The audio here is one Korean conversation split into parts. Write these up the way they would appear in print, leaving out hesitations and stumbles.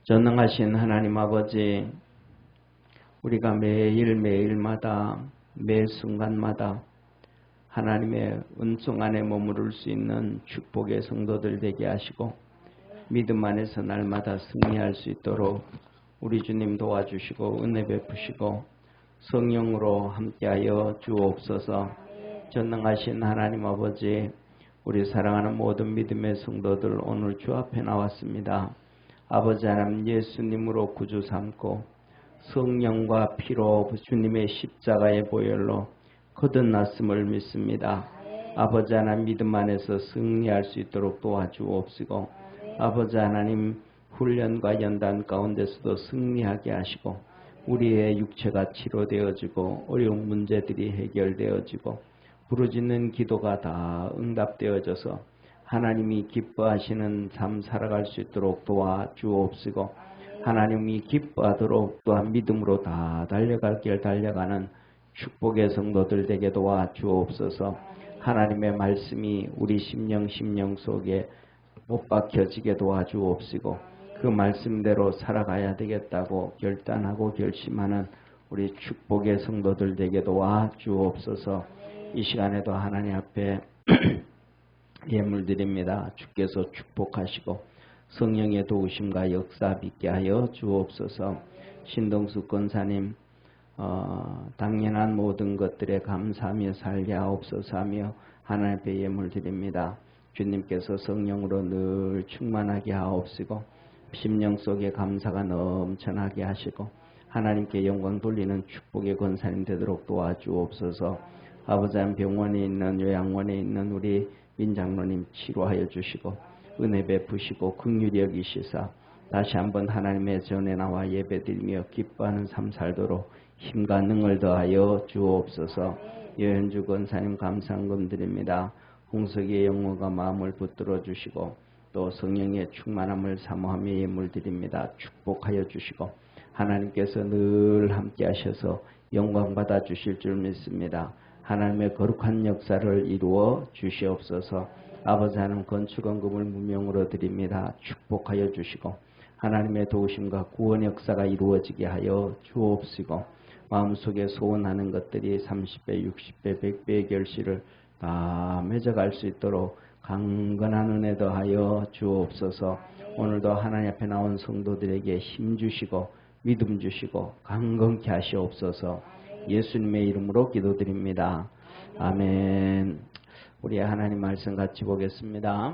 전능하신 하나님 아버지, 우리가 매일매일마다 매 순간마다 하나님의 은총 안에 머무를 수 있는 축복의 성도들 되게 하시고 믿음 안에서 날마다 승리할 수 있도록 우리 주님 도와주시고 은혜 베푸시고 성령으로 함께하여 주옵소서. 전능하신 하나님 아버지, 우리 사랑하는 모든 믿음의 성도들 오늘 주 앞에 나왔습니다. 아버지 하나님, 예수님으로 구주 삼고 성령과 피로 주님의 십자가의 보혈로 거듭났음을 믿습니다. 아버지 하나님, 믿음 안에서 승리할 수 있도록 도와주옵시고 아버지 하나님, 훈련과 연단 가운데서도 승리하게 하시고 우리의 육체가 치료되어지고 어려운 문제들이 해결되어지고 부르짖는 기도가 다 응답되어져서 하나님이 기뻐하시는 삶 살아갈 수 있도록 도와주옵시고 하나님이 기뻐하도록 또한 믿음으로 다 달려갈 길 달려가는 축복의 성도들 되게 도와주옵소서. 하나님의 말씀이 우리 심령 속에 못 박혀지게 도와주옵시고 그 말씀대로 살아가야 되겠다고 결단하고 결심하는 우리 축복의 성도들 되게 도와주옵소서. 이 시간에도 하나님 앞에 예물 드립니다. 주께서 축복하시고 성령의 도우심과 역사 있게 하여 주옵소서. 신동수 권사님, 당연한 모든 것들에 감사하며 살게 하옵소서 하며 하나님 앞에 예물 드립니다. 주님께서 성령으로 늘 충만하게 하옵시고 심령 속에 감사가 넘쳐나게 하시고 하나님께 영광 돌리는 축복의 권사님 되도록 도와주옵소서. 아버지 하나님, 병원에 있는 요양원에 있는 우리 민장로님 치료하여 주시고 은혜 베푸시고 긍휼히 여기시사 다시 한번 하나님의 전에 나와 예배드리며 기뻐하는 삶 살도록 힘과 능을 더하여 주옵소서. 여현주 권사님 감사한금 드립니다. 홍석이의 영혼과 마음을 붙들어 주시고 또 성령의 충만함을 사모하며 예물 드립니다. 축복하여 주시고 하나님께서 늘 함께 하셔서 영광 받아 주실 줄 믿습니다. 하나님의 거룩한 역사를 이루어 주시옵소서. 아버지 하나님, 건축원금을 무명으로 드립니다. 축복하여 주시고 하나님의 도우심과 구원 역사가 이루어지게 하여 주옵시고 마음속에 소원하는 것들이 30배, 60배, 100배의 결실을 다 맺어갈 수 있도록 강건한 은혜 더하여 주옵소서. 오늘도 하나님 앞에 나온 성도들에게 힘 주시고 믿음 주시고 강건케 하시옵소서. 예수님의 이름으로 기도드립니다. 아멘. 우리 하나님 말씀 같이 보겠습니다.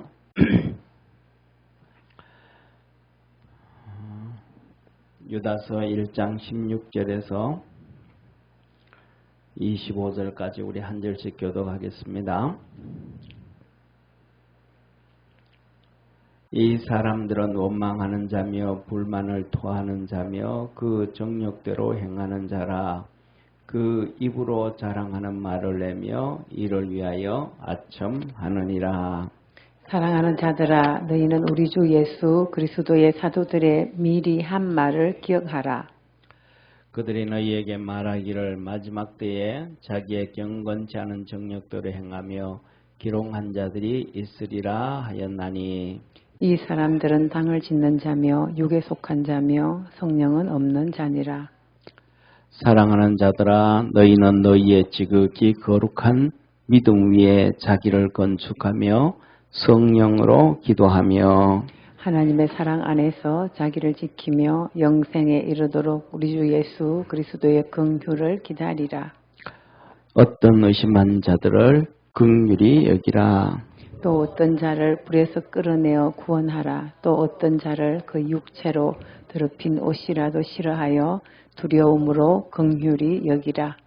유다서 1장 16절에서 25절까지 우리 한 절씩 교독하겠습니다. 이 사람들은 원망하는 자며 불만을 토하는 자며 그 정욕대로 행하는 자라. 그 입으로 자랑하는 말을 내며 이를 위하여 아첨하느니라. 사랑하는 자들아, 너희는 우리 주 예수 그리스도의 사도들의 미리 한 말을 기억하라. 그들이 너희에게 말하기를 마지막 때에 자기의 경건치 않은 정욕대로 행하며 기롱한 자들이 있으리라 하였나니, 이 사람들은 당을 짓는 자며 육에 속한 자며 성령은 없는 자니라. 사랑하는 자들아, 너희는 너희의 지극히 거룩한 믿음 위에 자기를 건축하며 성령으로 기도하며 하나님의 사랑 안에서 자기를 지키며 영생에 이르도록 우리 주 예수 그리스도의 긍휼을 기다리라. 어떤 의심한 자들을 긍휼히 여기라. 또 어떤 자를 불에서 끌어내어 구원하라. 또 어떤 자를 그 육체로 더럽힌 옷이라도 싫어하여 두려움으로 긍휼히 여기라.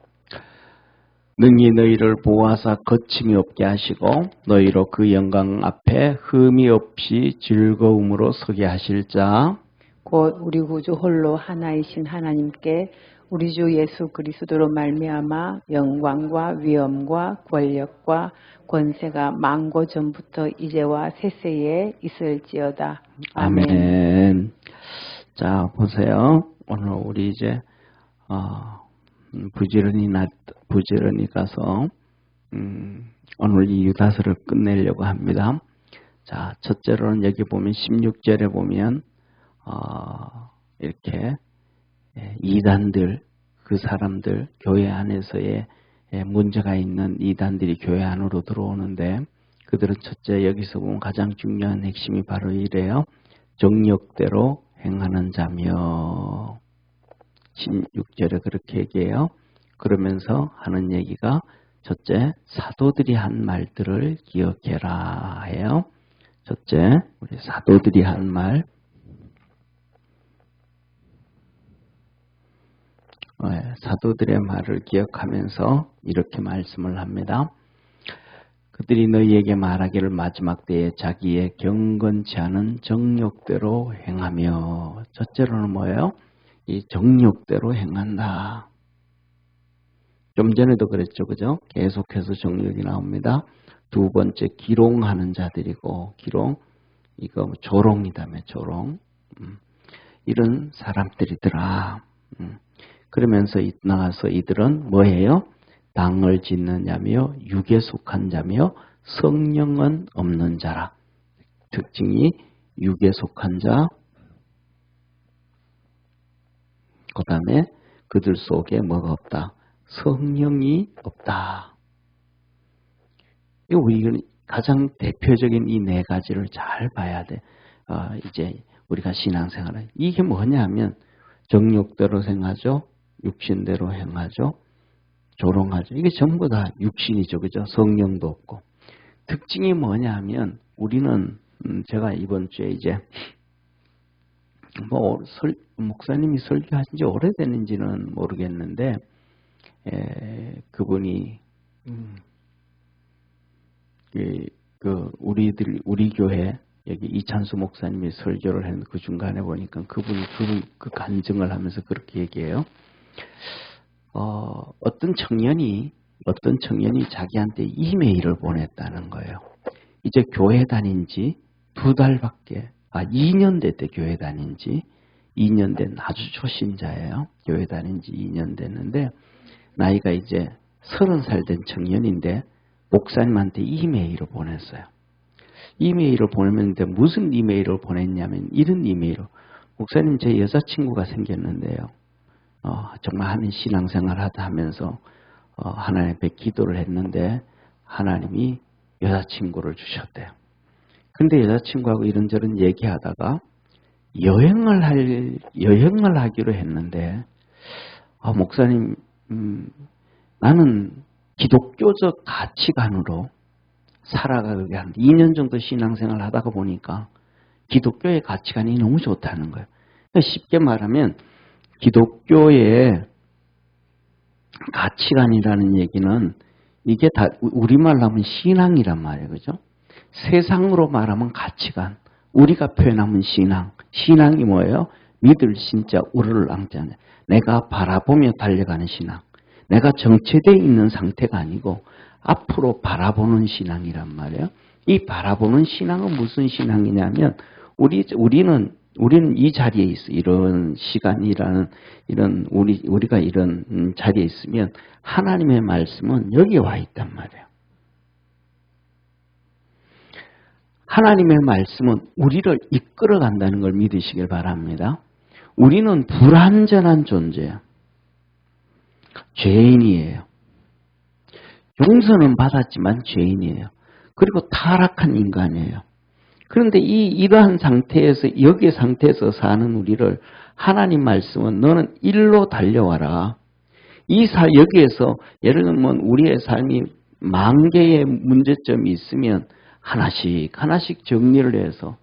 능히 너희를 보호하사 거침이 없게 하시고 너희로 그 영광 앞에 흠이 없이 즐거움으로 서게 하실 자, 곧 우리 구주 홀로 하나이신 하나님께 우리 주 예수 그리스도로 말미암아 영광과 위엄과 권력과 권세가 만고 전부터 이제와 세세에 있을지어다. 아멘. 자, 보세요. 오늘 우리 이제 부지런히 가서 오늘 이 유다서를 끝내려고 합니다. 자, 첫째로는 여기 보면 16절에 보면 이렇게 이단들, 그 사람들, 교회 안에서의 문제가 있는 이단들이 교회 안으로 들어오는데, 그들은 첫째 여기서 보면 가장 중요한 핵심이 바로 이래요. 정욕대로 행하는 자며. 16절에 그렇게 얘기해요. 그러면서 하는 얘기가 첫째, 사도들이 한 말들을 기억해라 해요. 첫째, 우리 사도들이 한 말. 사도들의 말을 기억하면서 이렇게 말씀을 합니다. 그들이 너희에게 말하기를 마지막 때에 자기의 경건치 않은 정욕대로 행하며. 첫째로는 뭐예요? 이 정욕대로 행한다. 좀 전에도 그랬죠, 그죠? 계속해서 정욕이 나옵니다. 두 번째, 기롱하는 자들이고, 기롱, 이거 조롱이다며, 조롱. 이런 사람들이더라. 그러면서 나가서 이들은 뭐예요? 당을 짓는 자며 육에 속한 자며 성령은 없는 자라. 특징이 육에 속한 자, 그 다음에 그들 속에 뭐가 없다? 성령이 없다. 이건 가장 대표적인 이 네 가지를 잘 봐야 돼. 이제 우리가 신앙생활은 이게 뭐냐면 정욕대로 행하죠, 육신대로 행하죠, 조롱하죠. 이게 전부 다 육신이죠, 그죠? 성령도 없고. 특징이 뭐냐면 우리는 제가 이번 주에 이제 목사님이 설교하신 지 오래됐는지는 모르겠는데 그분이 우리 교회 여기 이찬수 목사님이 설교를 했는데 그 중간에 보니까 그분이 그 간증을 하면서 그렇게 얘기해요. 어떤 청년이 자기한테 이메일을 보냈다는 거예요. 이제 교회 다닌 지 2년 됐대. 교회 다닌 지 2년 된 아주 초신자예요. 교회 다닌 지 2년 됐는데 나이가 이제 30살 된 청년인데 목사님한테 이메일을 보냈어요. 이메일을 보냈는데 무슨 이메일을 보냈냐면 이런 이메일을, 목사님 제 여자친구가 생겼는데요. 정말 하는 신앙생활 하다 하면서 하나님 앞에 기도를 했는데 하나님이 여자친구를 주셨대요. 근데 여자친구하고 이런저런 얘기하다가 여행을 하기로 했는데 목사님 나는 기독교적 가치관으로 살아가게 하는데 2년 정도 신앙생활 하다가 보니까 기독교의 가치관이 너무 좋다는 거예요. 그러니까 쉽게 말하면 기독교의 가치관이라는 얘기는 이게 다 우리말로 하면 신앙이란 말이에요. 그죠? 세상으로 말하면 가치관, 우리가 표현하면 신앙. 신앙이 뭐예요? 믿을 신자 우르를 앙자냐. 내가 바라보며 달려가는 신앙. 내가 정체되어 있는 상태가 아니고 앞으로 바라보는 신앙이란 말이에요. 이 바라보는 신앙은 무슨 신앙이냐면 우리는 이 자리에 있어. 이런 시간이라는 우리가 이런 자리에 있으면 하나님의 말씀은 여기에 와 있단 말이에요. 하나님의 말씀은 우리를 이끌어 간다는 걸 믿으시길 바랍니다. 우리는 불완전한 존재예요. 죄인이에요. 용서는 받았지만 죄인이에요. 그리고 타락한 인간이에요. 그런데 이러한 상태에서, 여기의 상태에서 사는 우리를 하나님 말씀은 너는 일로 달려와라. 여기에서 예를 들면 우리의 삶이 10,000개의 문제점이 있으면 하나씩 정리를 해서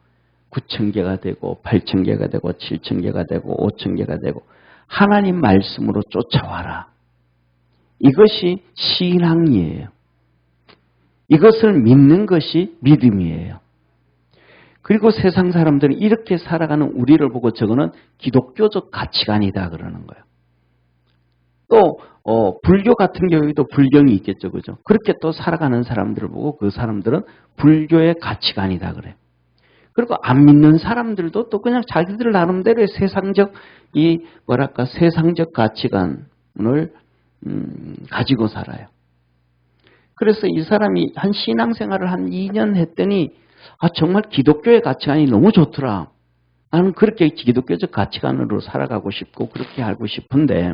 9,000개가 되고 8,000개가 되고 7,000개가 되고 5,000개가 되고 하나님 말씀으로 쫓아와라. 이것이 신앙이에요. 이것을 믿는 것이 믿음이에요. 그리고 세상 사람들은 이렇게 살아가는 우리를 보고 저거는 기독교적 가치관이다 그러는 거예요. 또 불교 같은 경우에도 불경이 있겠죠, 그죠? 그렇게 또 살아가는 사람들을 보고 그 사람들은 불교의 가치관이다 그래요. 그리고 안 믿는 사람들도 또 그냥 자기들 나름대로의 세상적 세상적 가치관을 가지고 살아요. 그래서 이 사람이 한 신앙생활을 한 2년 했더니 정말 기독교의 가치관이 너무 좋더라. 나는 그렇게 기독교적 가치관으로 살아가고 싶고 그렇게 알고 싶은데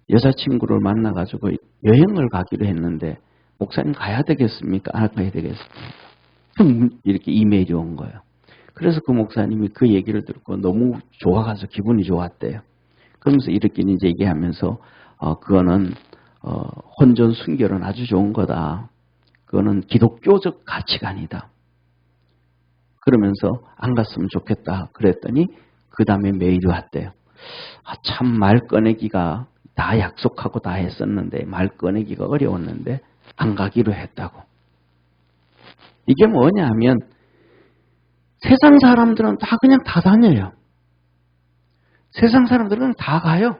여자친구를 만나가지고 여행을 가기로 했는데 목사님 가야 되겠습니까? 안 가야 되겠습니까? 이렇게 이메일이 온 거예요. 그래서 그 목사님이 그 얘기를 듣고 너무 좋아가서 기분이 좋았대요. 그러면서 이렇게 이제 얘기하면서 그거는 혼전 순결은 아주 좋은 거다. 그거는 기독교적 가치관이다. 그러면서 안 갔으면 좋겠다. 그랬더니 그 다음에 메일이 왔대요. 참 말 꺼내기가 다 약속하고 다 했었는데 말 꺼내기가 어려웠는데 안 가기로 했다고. 이게 뭐냐 하면 세상 사람들은 다 그냥 다 다녀요. 세상 사람들은 다 가요.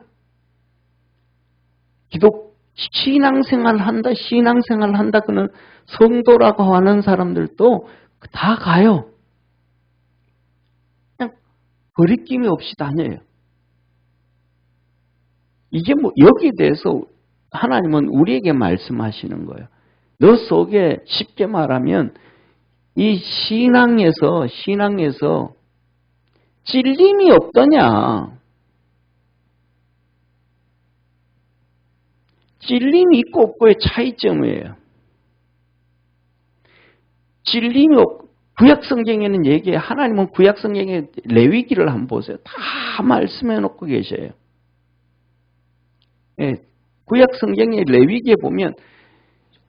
신앙생활 한다 그는 성도라고 하는 사람들도 다 가요. 그냥 거리낌이 없이 다녀요. 이게 뭐 여기에 대해서 하나님은 우리에게 말씀하시는 거예요. 너 속에 쉽게 말하면 이 신앙에서 찔림이 없더냐. 찔림이 있고 없고의 차이점이에요. 찔림이 없고 구약성경에는 얘기해. 하나님은 구약성경에 레위기를 한번 보세요. 다 말씀해 놓고 계셔요. 예, 구약성경의 레위기에 보면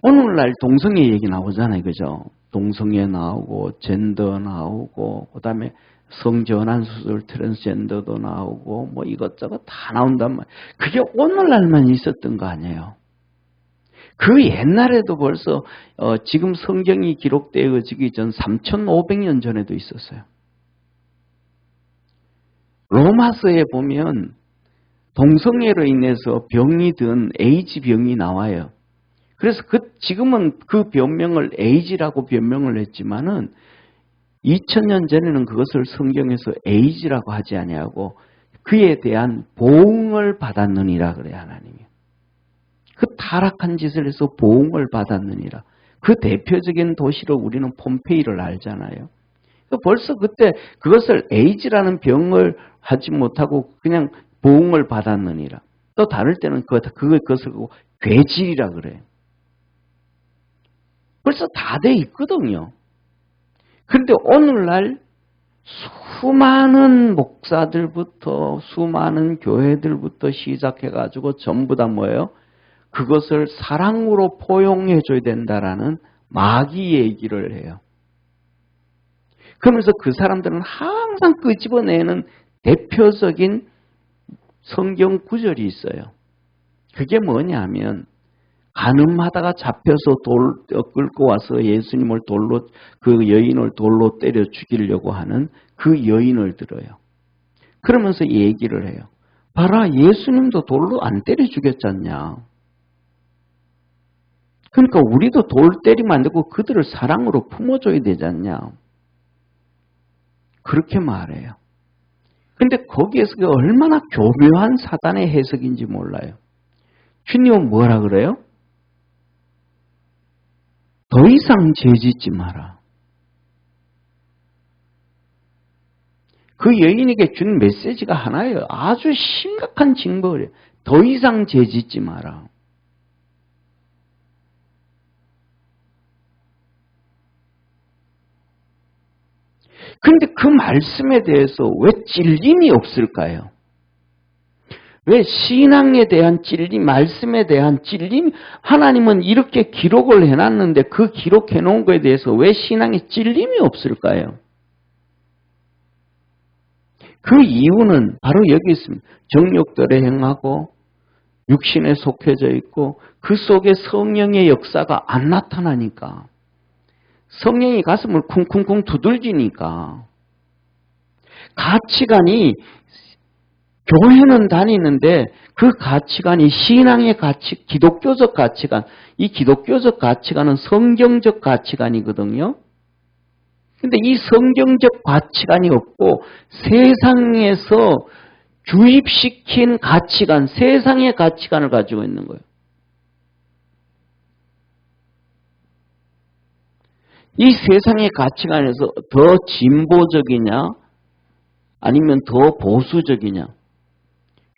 오늘날 동성애 얘기 나오잖아요. 그죠? 동성애 나오고 젠더 나오고 그다음에 성전환 수술 트랜스젠더도 나오고 뭐 이것저것 다 나온단 말이에요. 그게 오늘날만 있었던 거 아니에요. 그 옛날에도 벌써 지금 성경이 기록되어지기 전 3,500년 전에도 있었어요. 로마서에 보면 동성애로 인해서 병이 든 에이즈 병이 나와요. 그래서 지금은 그 변명을 에이즈라고 변명을 했지만은 2000년 전에는 그것을 성경에서 에이즈라고 하지 아니하고 그에 대한 보응을 받았느니라 그래요, 하나님이. 그 타락한 짓을 해서 보응을 받았느니라. 그 대표적인 도시로 우리는 폼페이를 알잖아요. 벌써 그때 그것을 에이즈라는 병을 하지 못하고 그냥 보응을 받았느니라. 또 다를 때는 그것을 괴질이라 그래요. 벌써 다 돼 있거든요. 그런데 오늘날 수많은 목사들부터 수많은 교회들부터 시작해가지고 전부 다 뭐예요? 그것을 사랑으로 포용해줘야 된다라는 마귀 얘기를 해요. 그러면서 그 사람들은 항상 끄집어내는 대표적인 성경 구절이 있어요. 그게 뭐냐면 가늠하다가 잡혀서 끌고 와서 예수님을 그 여인을 돌로 때려 죽이려고 하는 그 여인을 들어요. 그러면서 얘기를 해요. 봐라, 예수님도 돌로 안 때려 죽였잖냐. 그러니까 우리도 돌 때리면 안 되고 그들을 사랑으로 품어줘야 되지 않냐. 그렇게 말해요. 근데 거기에서 얼마나 교묘한 사단의 해석인지 몰라요. 주님은 뭐라 그래요? 더 이상 죄짓지 마라. 그 여인에게 준 메시지가 하나예요. 아주 심각한 징벌이에요. 더 이상 죄짓지 마라. 그런데 그 말씀에 대해서 왜 찔림이 없을까요? 왜 신앙에 대한 찔림, 말씀에 대한 찔림, 하나님은 이렇게 기록을 해놨는데 그 기록해놓은 거에 대해서 왜 신앙에 찔림이 없을까요? 그 이유는 바로 여기 있습니다. 정욕들에 행하고 육신에 속해져 있고 그 속에 성령의 역사가 안 나타나니까. 성령이 가슴을 쿵쿵쿵 두들기니까. 가치관이 교회는 다니는데 그 가치관이 신앙의 기독교적 가치관, 이 기독교적 가치관은 성경적 가치관이거든요. 근데 이 성경적 가치관이 없고 세상에서 주입시킨 가치관, 세상의 가치관을 가지고 있는 거예요. 이 세상의 가치관에서 더 진보적이냐, 아니면 더 보수적이냐?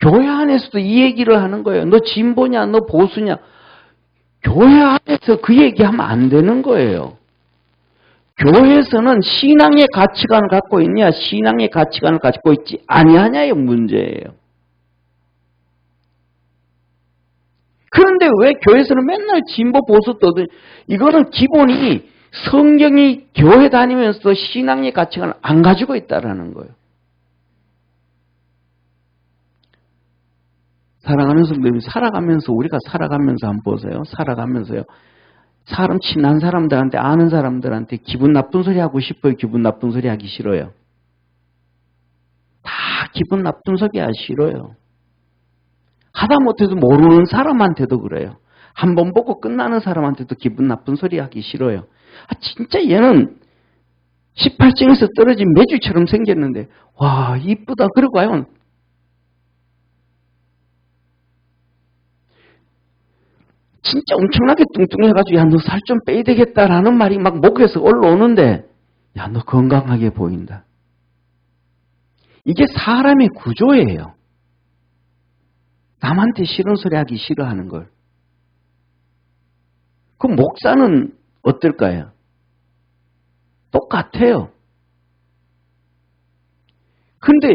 교회 안에서도 이 얘기를 하는 거예요. 너 진보냐? 너 보수냐? 교회 안에서 그 얘기하면 안 되는 거예요. 교회에서는 신앙의 가치관을 갖고 있냐, 신앙의 가치관을 갖고 있지 아니하냐의 문제예요. 그런데 왜 교회에서는 맨날 진보 보수 떠들? 이거는 기본이 성경이 교회 다니면서 신앙의 가치관을 안 가지고 있다라는 거예요. 사랑하는 성도님, 우리가 살아가면서 한번 보세요. 살아가면서요. 친한 사람들한테, 아는 사람들한테 기분 나쁜 소리 하고 싶어요? 기분 나쁜 소리 하기 싫어요? 다 기분 나쁜 소리 하기 싫어요. 하다못해도 모르는 사람한테도 그래요. 한 번 보고 끝나는 사람한테도 기분 나쁜 소리 하기 싫어요. 진짜 얘는 18층에서 떨어진 매주처럼 생겼는데 와 이쁘다 그러고 가요. 진짜 엄청나게 뚱뚱해가지고 야 너 살 좀 빼야 되겠다라는 말이 막 목에서 올라오는데 야 너 건강하게 보인다. 이게 사람의 구조예요. 남한테 싫은 소리 하기 싫어하는 걸. 그 목사는 어떨까요? 똑같아요. 근데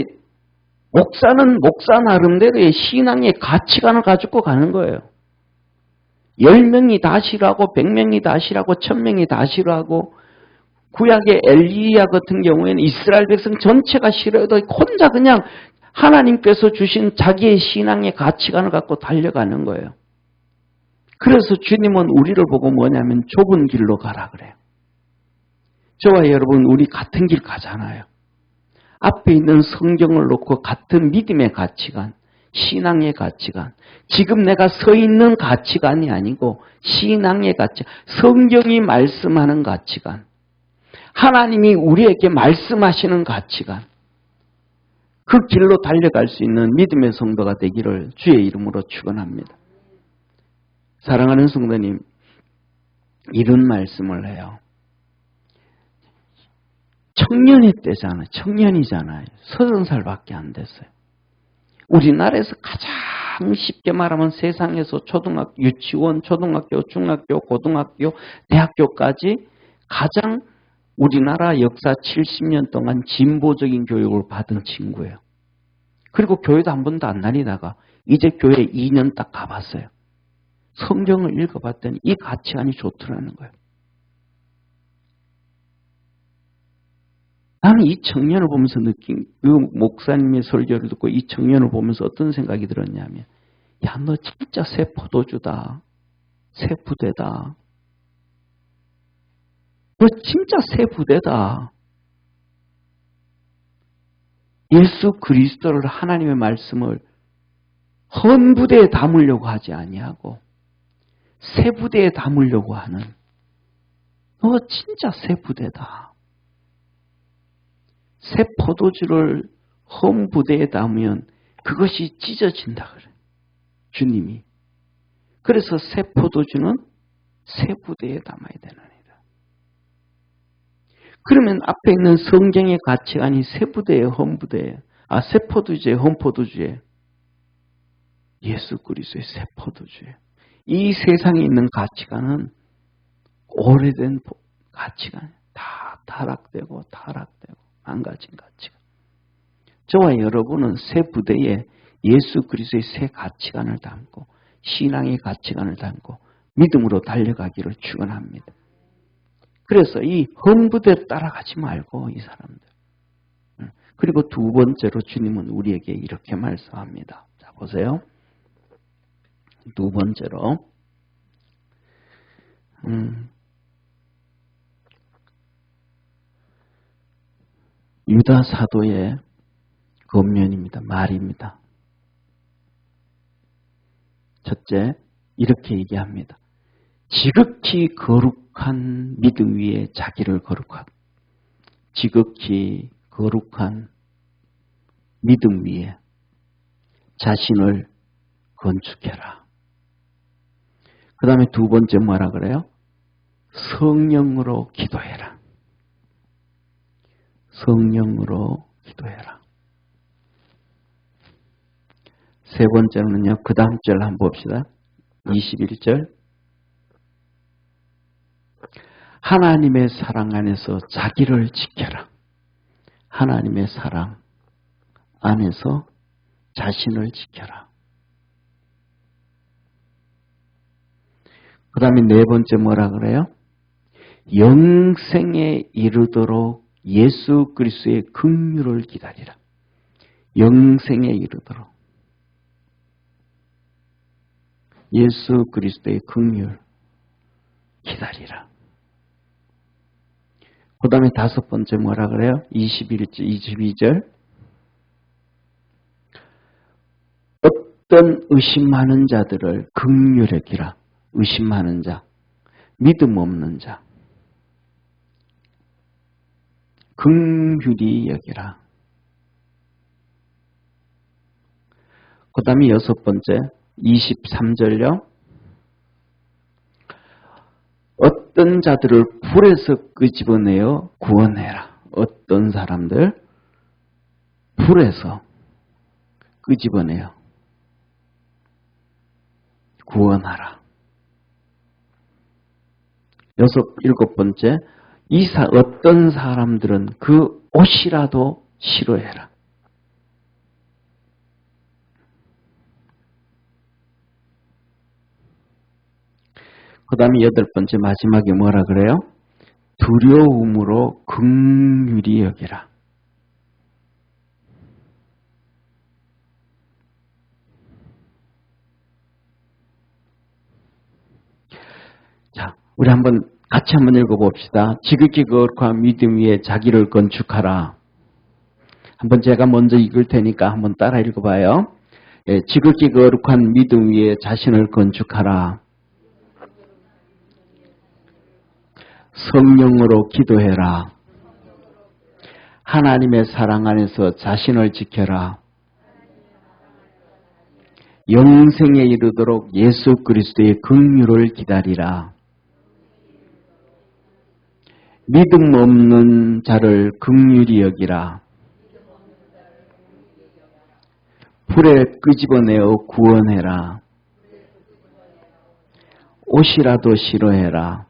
목사는 목사 나름대로의 신앙의 가치관을 가지고 가는 거예요. 10명이 다 싫어하고 100명이 다 싫어하고 1000명이 다 싫어하고 구약의 엘리야 같은 경우에는 이스라엘 백성 전체가 싫어해도 혼자 그냥 하나님께서 주신 자기의 신앙의 가치관을 갖고 달려가는 거예요. 그래서 주님은 우리를 보고 뭐냐면 좁은 길로 가라 그래요. 저와 여러분 우리 같은 길 가잖아요. 앞에 있는 성경을 놓고 같은 믿음의 가치관, 신앙의 가치관, 지금 내가 서 있는 가치관이 아니고 신앙의 가치관, 성경이 말씀하는 가치관, 하나님이 우리에게 말씀하시는 가치관, 그 길로 달려갈 수 있는 믿음의 성도가 되기를 주의 이름으로 축원합니다. 사랑하는 성도님, 이런 말씀을 해요. 청년의 때잖아요. 청년이잖아요. 30살밖에 안 됐어요. 우리나라에서 가장 쉽게 말하면 세상에서 유치원, 초등학교, 중학교, 고등학교, 대학교까지 가장 우리나라 역사 70년 동안 진보적인 교육을 받은 친구예요. 그리고 교회도 한 번도 안 다니다가 이제 교회 2년 딱 가봤어요. 성경을 읽어봤더니 이 가치관이 좋더라는 거예요. 나는 이 청년을 보면서 그 목사님의 설교를 듣고 이 청년을 보면서 어떤 생각이 들었냐면 야, 너 진짜 새 포도주다. 새 부대다. 너 진짜 새 부대다. 예수 그리스도를 하나님의 말씀을 헌 부대에 담으려고 하지 아니하고 새 부대에 담으려고 하는 너 진짜 새 부대다. 새 포도주를 헌 부대에 담으면 그것이 찢어진다 그래요. 주님이. 그래서 새 포도주는 새 부대에 담아야 되느니라. 그러면 앞에 있는 성경의 가치관이 새 부대예요, 헌 부대예요. 새 포도주예요, 헌 포도주예요. 예수 그리스도의 새 포도주예요. 이 세상에 있는 가치관은 오래된 가치관, 다 타락되고 망가진 가치관. 저와 여러분은 새 부대에 예수 그리스도의 새 가치관을 담고 신앙의 가치관을 담고 믿음으로 달려가기를 축원합니다. 그래서 이 헌 부대를 따라가지 말고 이 사람들. 그리고 두 번째로 주님은 우리에게 이렇게 말씀합니다. 자 보세요. 두 번째로 유다 사도의 권면입니다. 말입니다. 첫째, 이렇게 얘기합니다. 지극히 거룩한 믿음 위에 자기를 거룩하고 지극히 거룩한 믿음 위에 자신을 건축해라. 그 다음에 두 번째 뭐라 그래요? 성령으로 기도해라. 성령으로 기도해라. 세 번째는요. 그 다음 절 한번 봅시다. 21절. 하나님의 사랑 안에서 자기를 지켜라. 하나님의 사랑 안에서 자신을 지켜라. 그 다음에 네 번째 뭐라 그래요? 영생에 이르도록 예수 그리스도의 긍휼을 기다리라. 영생에 이르도록 예수 그리스도의 긍휼 기다리라. 그 다음에 다섯 번째 뭐라 그래요? 22절. 어떤 의심 많은 자들을 긍휼히 여기라. 의심 많은 자, 믿음 없는 자, 긍휼히 여기라. 그 다음에 여섯 번째 23절요. 어떤 자들을 불에서 끄집어내어 구원해라. 어떤 사람들 불에서 끄집어내어 구원하라. 일곱 번째, 어떤 사람들은 그 옷이라도 싫어해라. 그 다음에 여덟 번째 마지막에 뭐라 그래요? 두려움으로 긍휼히 여기라. 자, 우리 같이 한번 읽어봅시다. 지극히 거룩한 믿음 위에 자기를 건축하라. 한번 제가 먼저 읽을 테니까 한번 따라 읽어봐요. 예, 지극히 거룩한 믿음 위에 자신을 건축하라. 성령으로 기도해라. 하나님의 사랑 안에서 자신을 지켜라. 영생에 이르도록 예수 그리스도의 긍휼을 기다리라. 믿음 없는 자를 긍휼히 여기라. 불에 끄집어내어 구원해라. 옷이라도 싫어해라.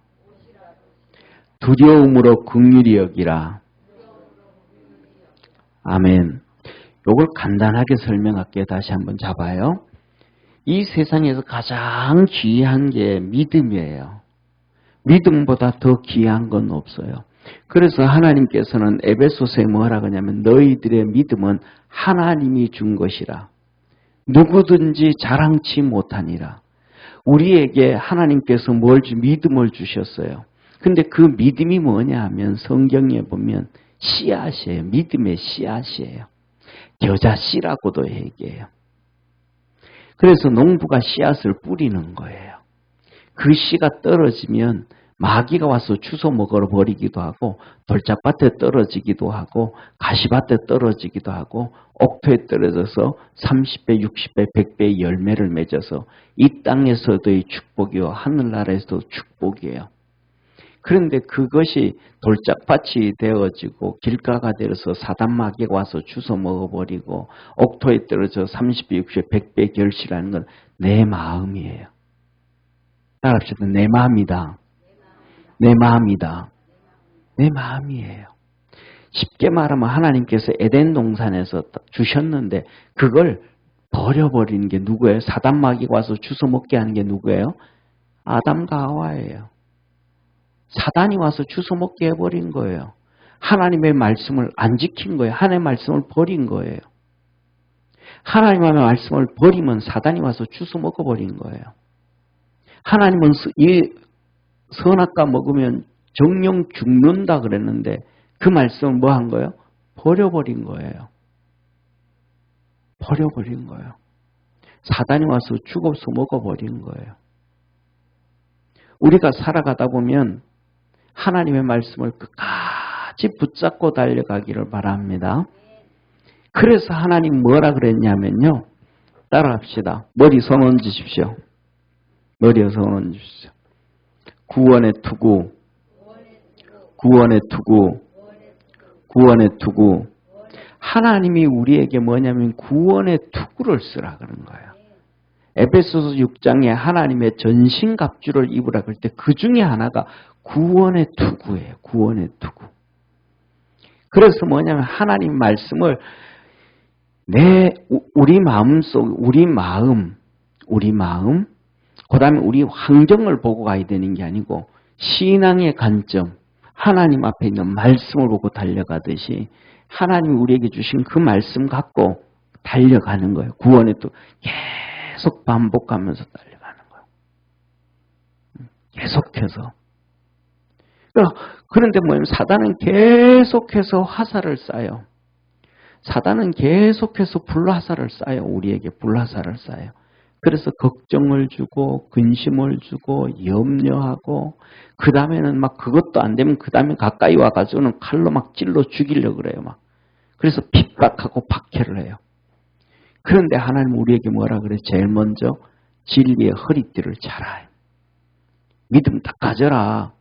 두려움으로 긍휼히 여기라. 아멘. 요걸 간단하게 설명할게요. 다시 한번 잡아요. 이 세상에서 가장 귀한 게 믿음이에요. 믿음보다 더 귀한 건 없어요. 그래서 하나님께서는 에베소서에 뭐라 그러냐면 너희들의 믿음은 하나님이 준 것이라. 누구든지 자랑치 못하니라. 우리에게 하나님께서 믿음을 주셨어요. 근데 그 믿음이 뭐냐 하면 성경에 보면 씨앗이에요. 믿음의 씨앗이에요. 겨자씨라고도 얘기해요. 그래서 농부가 씨앗을 뿌리는 거예요. 그 씨가 떨어지면 마귀가 와서 주워 먹어버리기도 하고 돌짝밭에 떨어지기도 하고 가시밭에 떨어지기도 하고 옥토에 떨어져서 30배, 60배, 100배의 열매를 맺어서 이 땅에서도의 축복이요 하늘나라에서도 축복이에요. 그런데 그것이 돌짝밭이 되어지고 길가가 되어서 사단마귀가 와서 주워 먹어버리고 옥토에 떨어져 30배, 60배, 100배 결실하는 건 내 마음이에요. 따라합시다. 내 마음이다. 내 마음이다. 내 마음이에요. 쉽게 말하면 하나님께서 에덴 동산에서 주셨는데 그걸 버려버리는 게 누구예요? 사단마귀가 와서 주워 먹게 하는 게 누구예요? 아담과 하와예요. 사단이 와서 주워 먹게 해버린 거예요. 하나님의 말씀을 안 지킨 거예요. 하나님의 말씀을 버린 거예요. 하나님의 말씀을 버리면 사단이 와서 주워 먹어버린 거예요. 하나님은 이 선악과 먹으면 정령 죽는다 그랬는데 그 말씀을 뭐 한 거예요? 버려버린 거예요. 버려버린 거예요. 사단이 와서 죽어서 먹어버린 거예요. 우리가 살아가다 보면 하나님의 말씀을 끝까지 붙잡고 달려가기를 바랍니다. 그래서 하나님 뭐라 그랬냐면요. 따라합시다. 머리 손 얹으십시오. 머리에 손 얹으십시오. 구원의 투구, 구원의 투구, 구원의 투구. 하나님이 우리에게 뭐냐면 구원의 투구를 쓰라 그런 거예요. 에베소서 6장에 하나님의 전신갑주를 입으라 그럴 때 그 중에 하나가 구원의 투구예요. 구원의 투구. 그래서 뭐냐면 하나님 말씀을 우리 마음속, 우리 마음, 그 다음에 우리 환경을 보고 가야 되는 게 아니고 신앙의 관점, 하나님 앞에 있는 말씀을 보고 달려가듯이 하나님이 우리에게 주신 그 말씀 갖고 달려가는 거예요. 구원의 투구. 계속 반복하면서 달려가는 거예요. 계속해서. 그런데 뭐냐면 사단은 계속해서 화살을 쏴요. 사단은 계속해서 불화살을 쏴요. 우리에게 불화살을 쏴요. 그래서 걱정을 주고 근심을 주고 염려하고 그 다음에는 막 그것도 안 되면 그 다음에 가까이 와가지고는 칼로 막 찔러 죽이려고 그래요. 막. 그래서 핍박하고 박해를 해요. 그런데 하나님 우리에게 뭐라 그래? 제일 먼저 진리의 허리띠를 차라. 믿음 딱 가져라.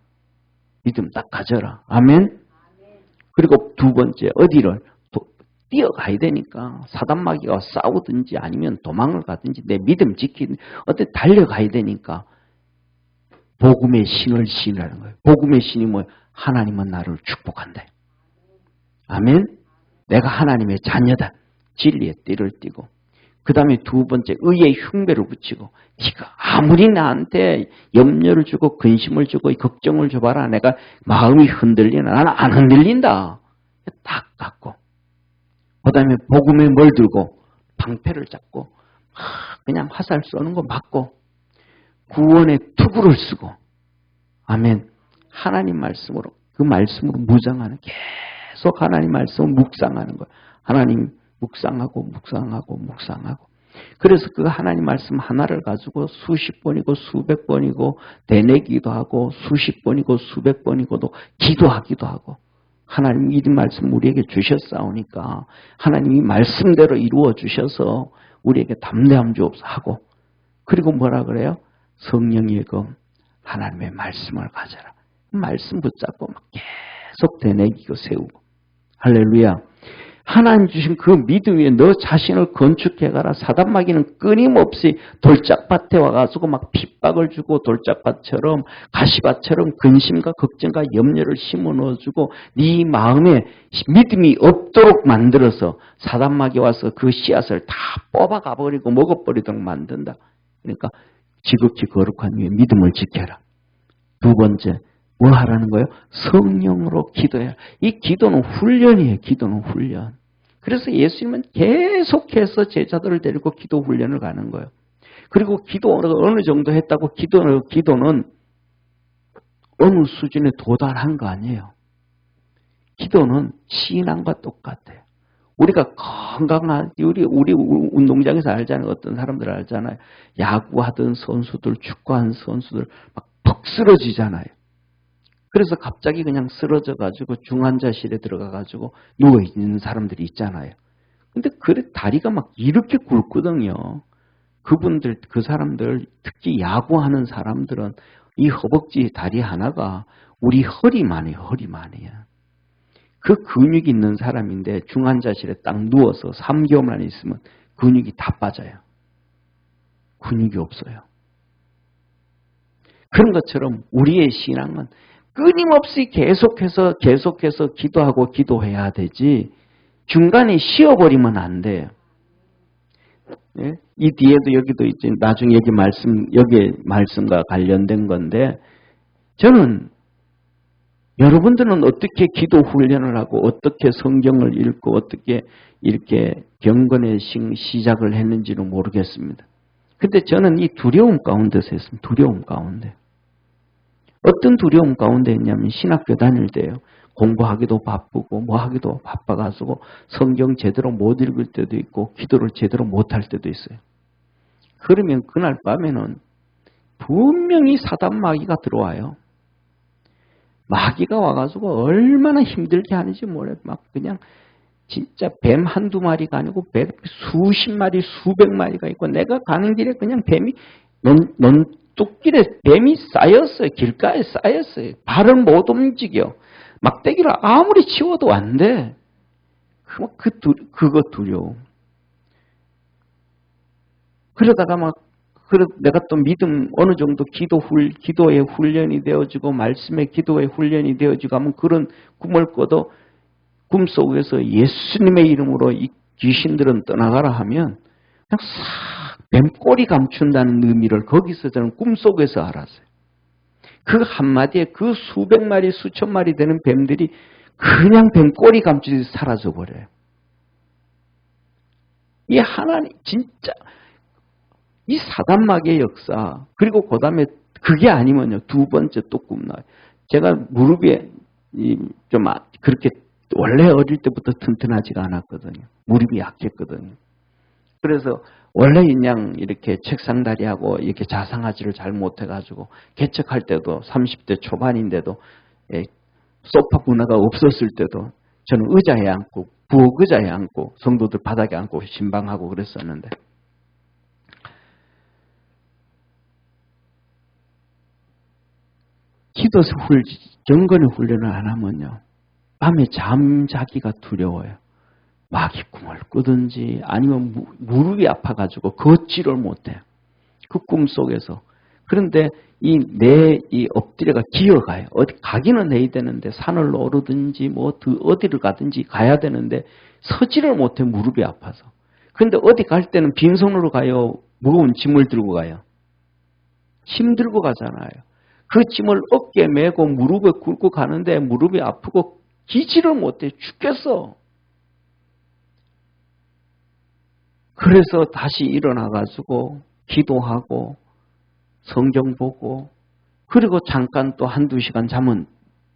믿음 딱 가져라. 아멘? 그리고 두 번째, 어디를? 뛰어가야 되니까 사단마귀가 싸우든지 아니면 도망을 가든지 내 믿음 지키는 어때 달려가야 되니까 복음의 신을 신으라는 거예요. 복음의 신이 뭐예요? 하나님은 나를 축복한다. 아멘? 내가 하나님의 자녀다. 진리의 띠를 띠고 그 다음에 두 번째 의의 흉배를 붙이고 네가 아무리 나한테 염려를 주고 근심을 주고 걱정을 줘봐라. 내가 마음이 흔들리나 나는 안 흔들린다. 딱 갖고 그 다음에 복음에 뭘 들고 방패를 잡고 그냥 화살 쏘는 거 맞고 구원의 투구를 쓰고 아멘. 하나님 말씀으로 그 말씀으로 무장하는 계속 하나님 말씀을 묵상하는 거예요. 하나님 묵상하고 그래서 그 하나님 말씀 하나를 가지고 수십 번이고 수백 번이고 되뇌기도 하고 수십 번이고 수백 번이고도 기도하기도 하고 하나님이 이 말씀 우리에게 주셨사오니까 하나님이 말씀대로 이루어 주셔서 우리에게 담대함 주옵소서 하고 그리고 뭐라 그래요? 성령의 검 하나님의 말씀을 가져라. 말씀 붙잡고 막 계속 되뇌기고 세우고 할렐루야. 하나님 주신 그 믿음 위에 너 자신을 건축해가라. 사단마귀는 끊임없이 돌짝밭에 와가지고 막 핍박을 주고 돌짝밭처럼 가시밭처럼 근심과 걱정과 염려를 심어 넣어주고 네 마음에 믿음이 없도록 만들어서 사단마귀 와서 그 씨앗을 다 뽑아가버리고 먹어버리도록 만든다. 그러니까 지극히 거룩한 위에 믿음을 지켜라. 두 번째 뭐 하라는 거예요? 성령으로 기도해라. 이 기도는 훈련이에요. 기도는 훈련. 그래서 예수님은 계속해서 제자들을 데리고 기도 훈련을 가는 거예요. 그리고 기도를 어느 정도 했다고 기도는 어느 수준에 도달한 거 아니에요. 기도는 신앙과 똑같아요. 우리가 건강한 우리 운동장에서 알잖아요. 어떤 사람들 알잖아요. 야구하던 선수들, 축구하는 선수들 막 퍽 쓰러지잖아요. 그래서 갑자기 그냥 쓰러져가지고 중환자실에 들어가가지고 누워있는 사람들이 있잖아요. 근데 다리가 막 이렇게 굵거든요. 그 사람들, 특히 야구하는 사람들은 이 허벅지 다리 하나가 우리 허리만해요. 허리만해요. 그 근육이 있는 사람인데 중환자실에 딱 누워서 3개월만 있으면 근육이 다 빠져요. 근육이 없어요. 그런 것처럼 우리의 신앙은 끊임없이 계속해서 기도하고 기도해야 되지 중간에 쉬어버리면 안 돼요. 네? 이 뒤에도 여기도 있지. 나중에 여기 말씀과 관련된 건데 저는 여러분들은 어떻게 기도 훈련을 하고 어떻게 성경을 읽고 어떻게 이렇게 경건의 시작을 했는지는 모르겠습니다. 근데 저는 이 두려움 가운데서 했습니다. 두려움 가운데. 어떤 두려움 가운데 했냐면 신학교 다닐 때요. 공부하기도 바쁘고 뭐 하기도 바빠가지고 성경 제대로 못 읽을 때도 있고 기도를 제대로 못할 때도 있어요. 그러면 그날 밤에는 분명히 사단 마귀가 들어와요. 마귀가 와가지고 얼마나 힘들게 하는지 몰라요. 막 그냥 진짜 뱀 한두 마리가 아니고 뱀 수십 마리 수백 마리가 있고 내가 가는 길에 그냥 뱀이 논뚝길에 뱀이 쌓였어요. 길가에 쌓였어요. 발을 못 움직여. 막대기를 아무리 치워도 안 돼. 그거 두려움. 그러다가 내가 또 믿음 어느 정도 기도의 훈련이 되어지고 말씀의 기도의 훈련이 되어지고 하면 그런 꿈을 꿔도 꿈속에서 예수님의 이름으로 이 귀신들은 떠나가라 하면 그냥 싹 뱀꼬리 감춘다는 의미를 거기서 저는 꿈속에서 알았어요. 그 한마디에 그 수백 마리 수천 마리 되는 뱀들이 그냥 뱀꼬리 감추듯이 사라져 버려요. 이 하나님 진짜 이 사단마귀의 역사 그리고 그 다음에 그게 아니면요 두 번째 또 꿈 나요. 제가 무릎이 좀 그렇게 원래 어릴 때부터 튼튼하지가 않았거든요. 무릎이 약했거든요. 그래서 원래 그냥 이렇게 책상다리하고 이렇게 자상하지를 잘 못해가지고 개척할 때도 30대 초반인데도 소파 문화가 없었을 때도 저는 의자에 앉고 부엌 의자에 앉고 성도들 바닥에 앉고 신방하고 그랬었는데 기도 경건의 훈련을 안 하면요 밤에 잠자기가 두려워요. 마귀 꿈을 꾸든지 아니면 무릎이 아파가지고 걷지를 못해요. 그 꿈속에서. 그런데 내 엎드려가 기어가요. 어디 가기는 해야 되는데 산을 오르든지 어디를 가든지 가야 되는데 서지를 못해 무릎이 아파서. 그런데 어디 갈 때는 빈손으로 가요? 무거운 짐을 들고 가요? 힘 들고 가잖아요. 그 짐을 어깨에 메고 무릎에 꿇고 가는데 무릎이 아프고 기지를 못해 죽겠어. 그래서 다시 일어나가지고 기도하고 성경 보고 그리고 잠깐 또 한두 시간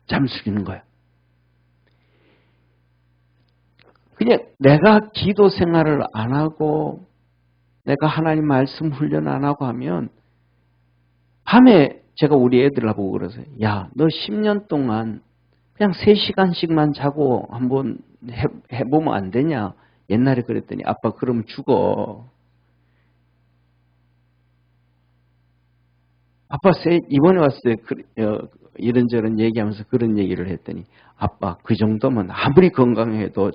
잠수기는 거예요. 그냥 내가 기도 생활을 안 하고 내가 하나님 말씀 훈련 안 하고 하면 밤에 제가 우리 애들 보고 그러세요. 야, 너 10년 동안 그냥 3시간씩만 자고 한번 해보면 안 되냐? 옛날에 그랬더니 아빠 그러면 죽어. 아빠 이번에 왔을 때 이런저런 얘기하면서 그런 얘기를 했더니 아빠 그 정도면 아무리 건강해도